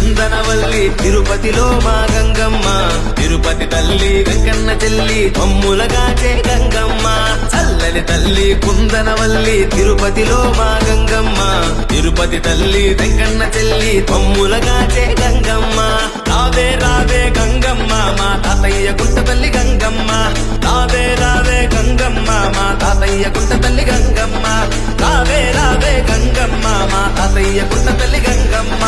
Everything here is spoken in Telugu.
కుందనవల్లి తిరుపతిలో మా గంగమ్మ తిరుపతి తల్లి వెంకన్న చెల్లి మమ్ములగాచే గంగమ్మ చల్లని తల్లి కుందనవల్లి తిరుపతిలో మా గంగమ్మ తిరుపతి తల్లి వెంకన్న చెల్లి మమ్ములగాచే గంగమ్మ రావే రావే గంగమ్మ మా తాతయ్య గుంట తల్లి గంగమ్మ రావే రావే గంగమ్మ మా తాతయ్య గుంట తల్లి గంగమ్మ రావే రావే గంగమ్మ మా తాతయ్య గుంట తల్లి గంగమ్మ